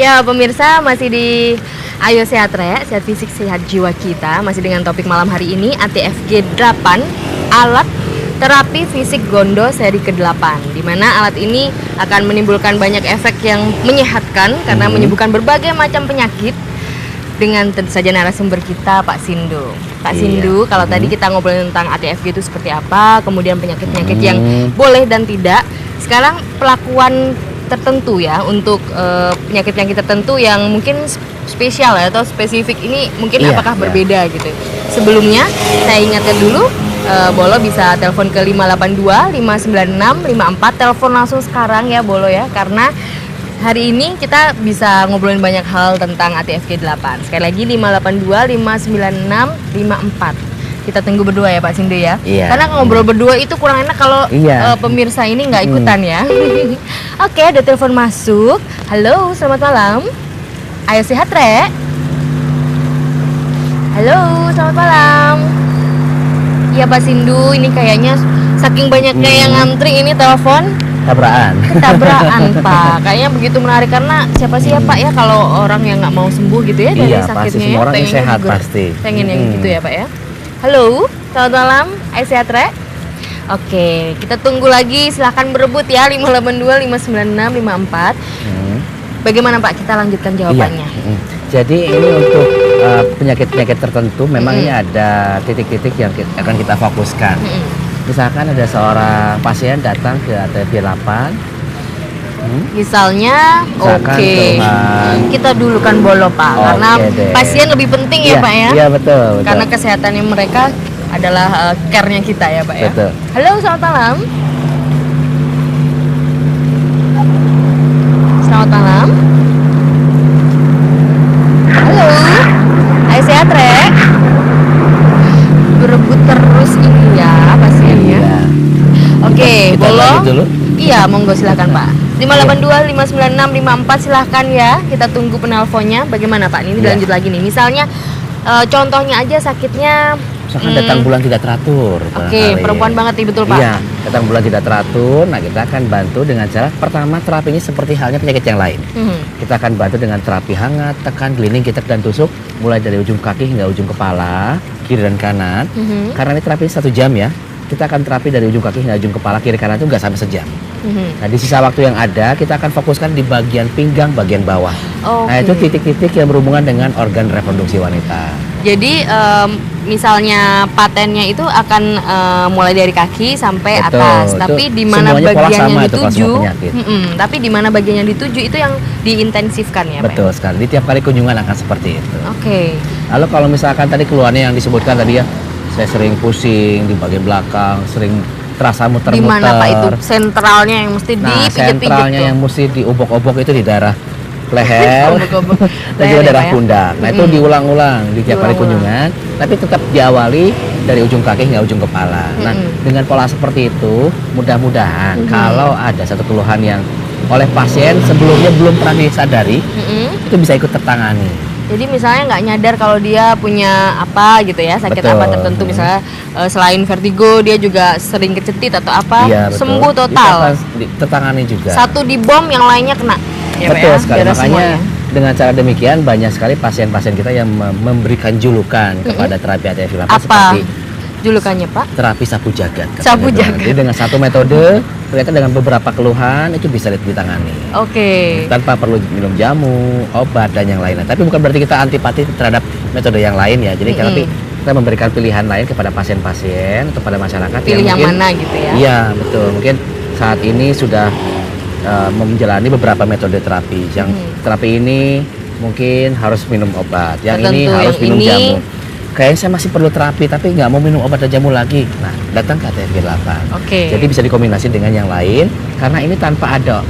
Ya pemirsa, masih di Ayo Sehat Re, Sehat Fisik Sehat Jiwa kita. Masih dengan topik malam hari ini ATFG 8, alat terapi fisik Gondo seri ke-8, dimana alat ini akan menimbulkan banyak efek yang menyehatkan karena menyembuhkan berbagai macam penyakit. Dengan tentu saja narasumber kita Pak Sindu. Pak Sindu, kalau tadi kita ngobrolin tentang ATFG itu seperti apa, kemudian penyakit-penyakit yang boleh dan tidak. Sekarang pelakuan tertentu ya untuk penyakit-penyakit tertentu yang mungkin spesial ya, atau spesifik ini mungkin apakah berbeda gitu. Sebelumnya saya ingatkan dulu, Bolo bisa telepon ke 582 596 54, telepon langsung sekarang ya Bolo ya, karena hari ini kita bisa ngobrolin banyak hal tentang ATFG 8. Sekali lagi 582 596 54. Kita tunggu berdua ya Pak Sindu ya. Karena ngobrol berdua itu kurang enak kalau pemirsa ini nggak ikutan ya. Oke, ada telepon masuk. Halo, selamat malam. Ayo Sehat Re. Halo, selamat malam. Iya Pak Sindu, ini kayaknya saking banyaknya yang ngantri ini telepon. Ketabrakan Pak, kayaknya begitu menarik karena siapa sih ya Pak ya kalau orang yang nggak mau sembuh gitu ya dari sakitnya ya, orang yang sehat pasti. Pengen yang gitu ya Pak ya. Halo, selamat malam, Ayo Sehat Re. Oke, kita tunggu lagi, silahkan berebut ya 582 596 54. Bagaimana Pak, kita lanjutkan jawabannya. Jadi ini untuk penyakit-penyakit tertentu memang ini ada titik-titik yang akan kita fokuskan. Misalkan ada seorang pasien datang ke ATFG 8. Misalnya, kita dulu kan Bolo Pak, karena pasien lebih penting ya Pak ya. Iya betul. Karena kesehatannya mereka adalah care-nya kita ya Pak ya. Betul. Halo, selamat malam. Selamat malam. Halo, Ayo Sehat Re. Berebut terus ini ya pasiennya. Oke, Bolo. Iya, monggo silakan Pak. 582 596 54 silahkan ya. Kita tunggu penelponnya. Bagaimana Pak? Ini lanjut lagi nih. Misalnya contohnya aja sakitnya datang bulan tidak teratur. Perempuan banget nih, betul Pak. Iya, datang bulan tidak teratur. Nah, kita akan bantu dengan cara pertama, terapinya seperti halnya penyakit yang lain. Kita akan bantu dengan terapi hangat, tekan, glining, gitek dan tusuk, mulai dari ujung kaki hingga ujung kepala, kiri dan kanan. Karena ini terapi 1 jam ya. Kita akan terapi dari ujung kaki hingga ujung kepala, kiri kanan itu nggak sampai sejam. Nah, di sisa waktu yang ada kita akan fokuskan di bagian pinggang bagian bawah. Nah, itu titik-titik yang berhubungan dengan organ reproduksi wanita. Jadi misalnya patennya itu akan mulai dari kaki sampai atas, tapi di mana bagian yang dituju, tapi di mana bagian yang dituju itu yang diintensifkan ya Pak. Betul sekali. Di tiap kali kunjungan akan seperti itu. Lalu kalau misalkan tadi keluhannya yang disebutkan tadi ya, saya sering pusing di bagian belakang, sering terasa muter-muter. Di mana Pak itu? Sentralnya yang mesti dipijit-pijit. Sentralnya yang mesti diubok-ubok itu di daerah leher dan juga daerah pundak. Nah, itu diulang-ulang di tiap kali kunjungan, tapi tetap diawali dari ujung kaki hingga ujung kepala. Nah, dengan pola seperti itu, mudah-mudahan kalau ada satu keluhan yang oleh pasien sebelumnya belum pernah disadari, itu bisa ikut tertangani. Jadi misalnya nggak nyadar kalau dia punya apa gitu ya, sakit apa tertentu, misalnya selain vertigo dia juga sering kecetit atau apa, sembuh total. Tertangani juga. Satu dibom, yang lainnya kena. Betul sekali. Makanya dengan cara demikian banyak sekali pasien-pasien kita yang memberikan julukan kepada terapi ATFG 8 seperti julukannya Pak? Terapi sapu jagat. Sapu jagat. Jadi dengan satu metode ternyata dengan beberapa keluhan itu bisa ditangani. Tanpa perlu minum jamu, obat dan yang lainnya. Tapi bukan berarti kita antipati terhadap metode yang lain ya. Jadi tapi kita memberikan pilihan lain kepada pasien-pasien atau pada masyarakat. Pilih yang mana gitu ya? Iya betul. Mungkin saat ini sudah menjalani beberapa metode terapi. Yang terapi ini mungkin harus minum obat. Yang ini harus minum jamu. Kayaknya saya masih perlu terapi tapi nggak mau minum obat dan jamu lagi. Nah, datang ke ATFG 8. Jadi bisa dikombinasi dengan yang lain karena ini tanpa ada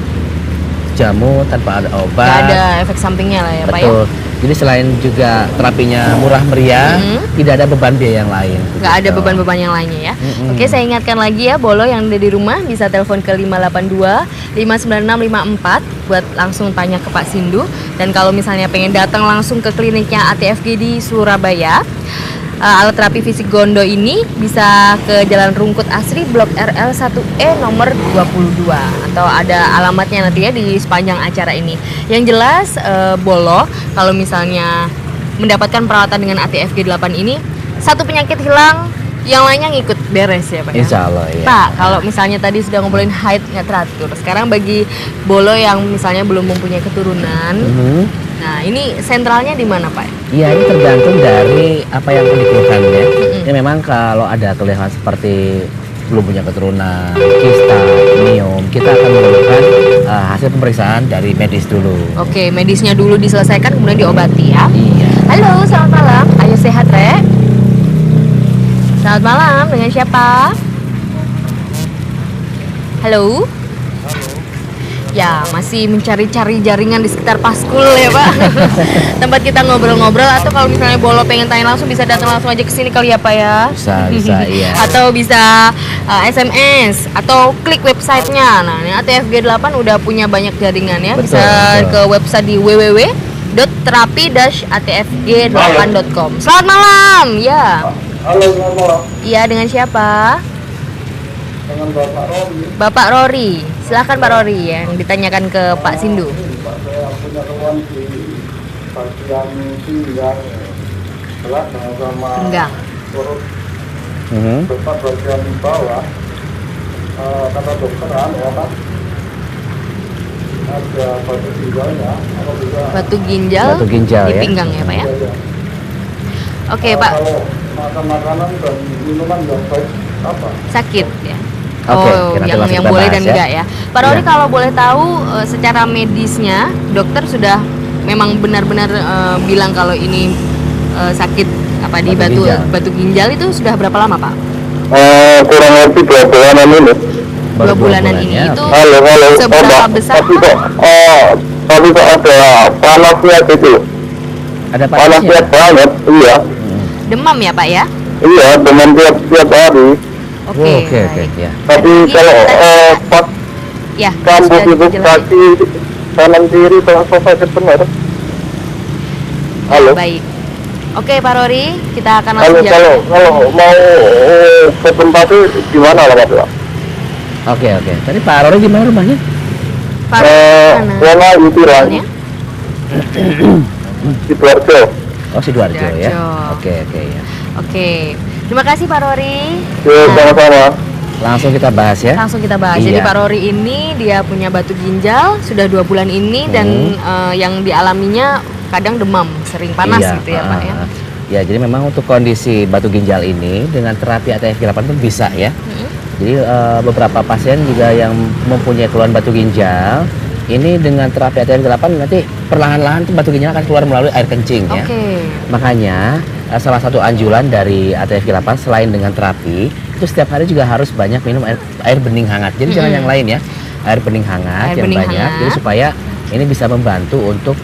jamu, tanpa ada obat. Nggak ada efek sampingnya lah ya Pak ya. Jadi selain juga terapinya murah meriah, tidak ada beban biaya yang lain. Nggak ada beban-beban yang lainnya ya. Oke, saya ingatkan lagi ya Bolo yang ada di rumah bisa telepon ke 582 596 54 buat langsung tanya ke Pak Sindu. Dan kalau misalnya pengen datang langsung ke kliniknya ATFG di Surabaya, alat terapi fisik Gondo ini bisa ke Jalan Rungkut Asri Blok RL 1E nomor 22, atau ada alamatnya nanti ya di sepanjang acara ini. Yang jelas Bolo kalau misalnya mendapatkan perawatan dengan ATFG 8 ini, satu penyakit hilang, yang lainnya ngikut beres ya Pak ya? Insya Allah ya. Pak, kalau misalnya tadi sudah ngobrolin haid nggak teratur, sekarang bagi Bolo yang misalnya belum mempunyai keturunan, nah ini sentralnya di mana Pak? Iya, ini tergantung dari apa yang dikeluhkannya. Ya memang kalau ada keluhan seperti belum punya keturunan, kista, miom, kita akan memerlukan hasil pemeriksaan dari medis dulu. Oke, medisnya dulu diselesaikan kemudian diobati ya. Iya. Halo, selamat malam. Ayo sehat, Rek. Selamat malam, dengan siapa? Halo? Ya, masih mencari-cari jaringan di sekitar Paskul ya Pak. Tempat kita ngobrol-ngobrol, atau kalau misalnya Bolo pengen tanya langsung bisa datang langsung aja ke sini kali ya Pak ya. Bisa iya. Atau bisa SMS atau klik websitenya. Nah, ini ATFG 8 udah punya banyak jaringan ya. Betul, Bisa betul. ke website di www.terapi-atfg8.com. Selamat malam. Ya. Halo, selamat malam. Iya, dengan siapa? Dengan Bapak Romi. Bapak Rory. Silahkan Pak Rory yang ditanyakan ke Pak Sindu. Pak, saya punya keluhan di bagian pinggang berat sama Pinggang. perut Mhm. depan bagian bawah. Kata dokteran ya Pak, ada batu ginjalnya. Apa bisa? Batu ginjal, Batu ginjal di ya. pinggang ya Pak ya. Ya. Oke Pak, Kalau makan makanan dan minuman yang baik apa? sakit ya. Oke, nanti yang langsung yang kita boleh bahas dan ya. enggak ya. Pak Rory, Iya. kalau boleh tahu secara medisnya dokter sudah memang benar-benar bilang kalau ini sakit apa di Batu ginjal. batu ginjal itu sudah berapa lama Pak? Kurang lebih 2 bulanan ini. Dua bulanan ini ya, itu oke. Halo. seberapa besar Tapi Pak? tapi kok ada panasnya gitu. Ada Panasnya panasnya. banget, iya. Demam ya Pak ya? Iya, dengan tiap hari. Oke. Oke, baik. ya. Tapi Ini kalau pas Ya, kambuh sudah itu dijelasin. kaki kanan kiri terasa sakit benar. Halo. Baik. Oke Pak Rory, kita akan Halo, langsung kalau mau ke tempatnya gimana lah Pak? Oke. Tadi Pak Rory di mana rumahnya? Pak Rory mana? Mana itu lah? Soalnya? Di Sidoarjo. Oh, Sidoarjo ya. Sidoarjo. Oke ya. Oke. Terima kasih Pak Rory. Ya, Nah, sama-sama. Langsung kita bahas ya. langsung kita bahas. Iya. Jadi Pak Rory ini dia punya batu ginjal sudah 2 bulan ini dan yang dialaminya kadang demam, sering panas Iya, gitu ya Pak ya. Ya, jadi memang untuk kondisi batu ginjal ini dengan terapi ATFG 8 itu bisa ya. Jadi beberapa pasien juga yang mempunyai keluhan batu ginjal ini dengan terapi ATFG 8 nanti perlahan-lahan tuh batu ginjal akan keluar melalui air kencing ya. Oke. Makanya salah satu anjuran dari ATFG 8 selain dengan terapi itu setiap hari juga harus banyak minum air bening hangat. Jadi jangan yang lain ya. Air bening hangat Air yang bening banyak. hangat. Jadi supaya ini bisa membantu untuk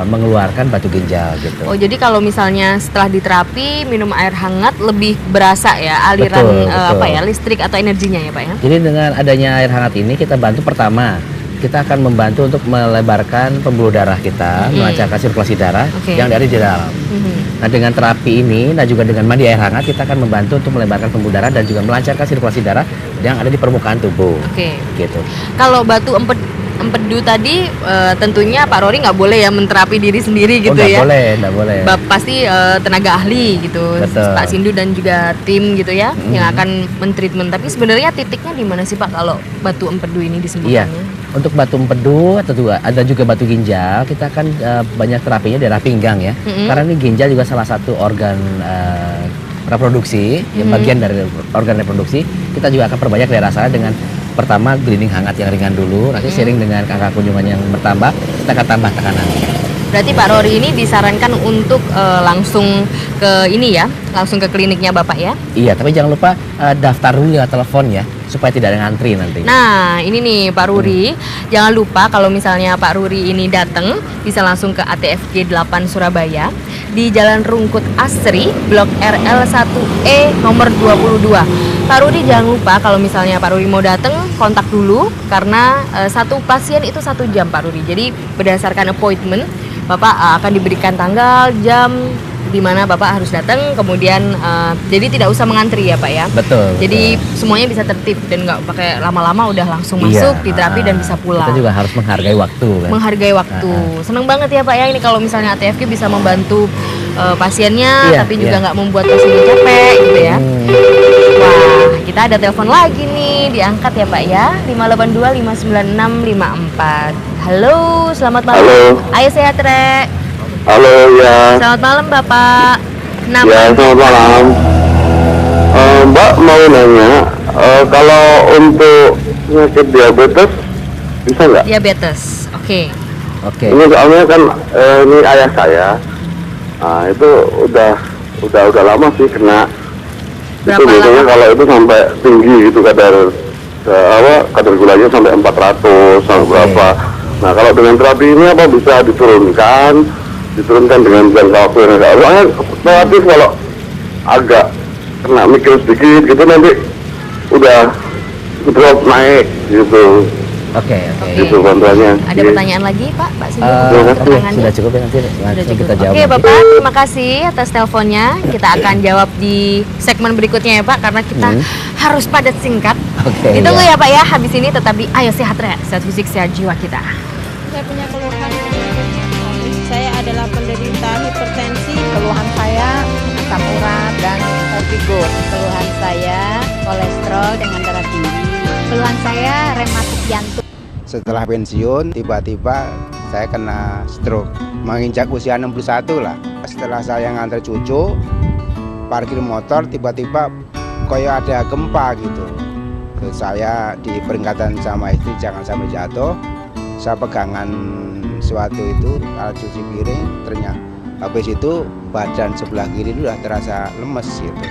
mengeluarkan batu ginjal gitu. Oh, jadi kalau misalnya setelah diterapi minum air hangat lebih berasa ya aliran Betul, betul. apa ya, listrik atau energinya ya Pak ya. Jadi dengan adanya air hangat ini kita bantu pertama kita akan membantu untuk melebarkan pembuluh darah kita, melancarkan sirkulasi darah Oke. yang dari di dalam. Nah dengan terapi ini dan juga dengan mandi air hangat kita akan membantu untuk melebarkan pembuluh darah dan juga melancarkan sirkulasi darah yang ada di permukaan tubuh. Oke. Gitu. Kalau batu empedu tadi tentunya Pak Rory nggak boleh ya menterapi diri sendiri gitu nggak ya. Nggak boleh. Pasti tenaga ahli gitu, Betul. Pak Sindu dan juga tim gitu ya yang akan mentreatment. Tapi sebenarnya titiknya di mana sih Pak kalau batu empedu ini Iya. disembuhkannya? Untuk batu empedu atau ada juga batu ginjal, kita akan banyak terapinya daerah pinggang ya. Karena ini ginjal juga salah satu organ reproduksi, yang bagian dari organ reproduksi. Kita juga akan perbanyak daerah sana dengan pertama gliding hangat yang ringan dulu, nanti sering dengan angka kunjungan yang bertambah, kita akan tambah tekanan. Berarti Pak Rory ini disarankan untuk langsung ke ini ya, langsung ke kliniknya Bapak ya. Iya, tapi jangan lupa daftar dulu ya telepon ya, supaya tidak ada ngantri nanti. Nah, ini nih Pak Ruri, jangan lupa kalau misalnya Pak Ruri ini datang bisa langsung ke ATFG 8 Surabaya di Jalan Rungkut Asri, Blok RL 1E nomor 22. Pak Ruri jangan lupa kalau misalnya Pak Ruri mau datang kontak dulu karena satu pasien itu 1 jam Pak Ruri. Jadi berdasarkan appointment Bapak akan diberikan tanggal, jam, di mana Bapak harus datang, kemudian jadi tidak usah mengantri ya Pak ya. Betul. Jadi semuanya bisa tertib dan nggak pakai lama-lama udah langsung masuk di terapi dan bisa pulang. Kita juga harus menghargai waktu kan. Menghargai waktu. Seneng banget ya Pak ya ini kalau misalnya ATFG bisa membantu pasiennya, tapi juga nggak membuat pasiennya capek gitu ya. Wah, kita ada telepon lagi nih, diangkat ya Pak ya. 582 596 54. Halo, selamat malam. Halo. Ayo sehat Rek. Halo ya. Selamat malam Bapak. Ya, selamat malam. Mbak mau nanya, kalau untuk penyakit diabetes bisa nggak? Diabetes, oke. Ini soalnya kan ini ayah saya, itu udah lama sih kena. Berapa Itu biasanya lama? kalau itu sampai tinggi gitu kadar gulanya sampai 400 sampai berapa. Nah kalau dengan terapi ini apa bisa diturunkan dengan jangka waktu yang agak soalnya relatif kalau agak kena mikir sedikit gitu nanti udah drop naik gitu. Oke. Gitu bantuannya. Ada pertanyaan lagi Pak? Pak Sindu, keterangannya? Sudah cukup ya nanti langsung kita jawab. Oke Bapak, terima kasih atas teleponnya. Kita akan jawab di segmen berikutnya ya Pak, karena kita harus padat singkat. Oke, Ditunggu ya Pak ya, habis ini tetap di Ayo Sehat Rek, sehat fisik, sehat jiwa kita. Saya punya keluhan saya adalah penderita hipertensi. Keluhan saya asam urat dan vertigo. Keluhan saya kolesterol dengan darah tinggi. Keluhan saya rematik jantung. Setelah pensiun, tiba-tiba saya kena stroke. Menginjak usia 61 lah. Setelah saya ngantar cucu, parkir motor, tiba-tiba kayak ada gempa gitu. Terus saya diperingatan sama istri jangan sampai jatuh. Saya pegangan suatu itu, alat cuci piring, ternyata habis itu badan sebelah kiri itu udah terasa lemes gitu.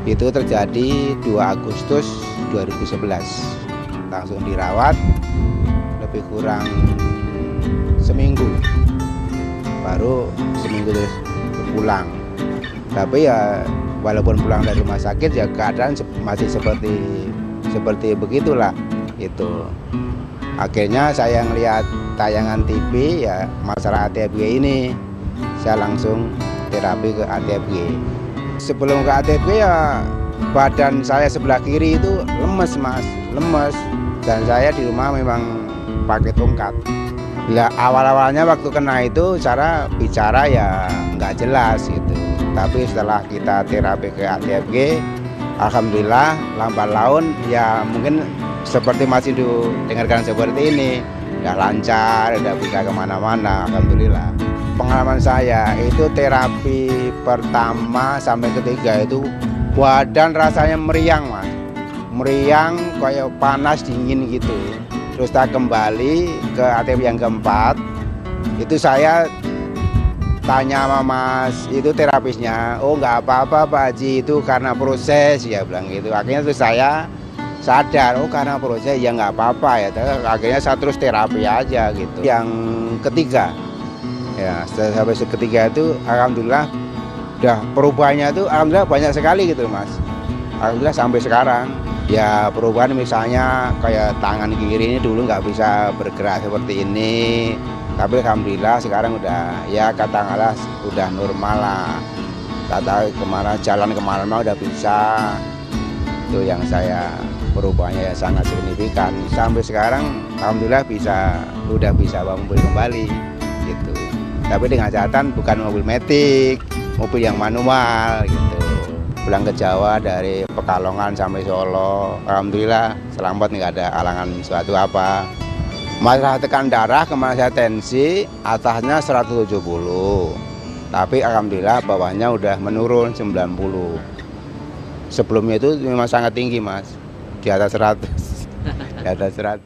Itu terjadi 2 Agustus 2011. Langsung dirawat lebih kurang seminggu, baru seminggu terus pulang. Tapi ya walaupun pulang dari rumah sakit ya keadaan masih seperti begitulah itu. Akhirnya saya ngelihat tayangan TV ya masalah ATFG ini, saya langsung terapi ke ATFG. Sebelum ke ATFG ya badan saya sebelah kiri itu lemes mas, lemes. Dan saya di rumah memang pakai tongkat. Bila awal-awalnya waktu kena itu cara bicara ya nggak jelas gitu. Tapi setelah kita terapi ke ATFG, alhamdulillah lambat laun ya mungkin seperti masih dengarkan seperti ini, ya lancar, udah bisa kemana-mana, alhamdulillah. Pengalaman saya itu terapi pertama sampai ketiga itu badan rasanya meriang mas. Meriang kayak panas dingin gitu. Terus saya kembali ke ATFG yang keempat, itu saya tanya sama mas itu terapisnya, oh nggak apa-apa Pak Haji, itu karena proses ya bilang gitu. Akhirnya terus saya sadar, oh karena proses ya nggak apa-apa ya. Akhirnya saya terus terapi aja gitu. Yang ketiga ya sampai ketiga itu alhamdulillah udah perubahannya tuh alhamdulillah banyak sekali gitu mas. Alhamdulillah sampai sekarang ya perubahan misalnya kayak tangan kiri ini dulu nggak bisa bergerak seperti ini, tapi alhamdulillah sekarang udah ya katakanlah udah normal lah. Kata jalan kemana-mana udah bisa. Itu yang saya perubahannya ya sangat signifikan. Sampai sekarang alhamdulillah udah bisa bawa mobil kembali gitu. Tapi dengan catatan bukan mobil metik, mobil yang manual gitu. Pulang ke Jawa dari Pekalongan sampai Solo, alhamdulillah selamat, nggak ada halangan suatu apa. Masalah tekan darah kemarin saya tensi atasnya 170, tapi alhamdulillah bawahnya udah menurun 90. Sebelumnya itu memang sangat tinggi mas, di atas 100, di atas 100.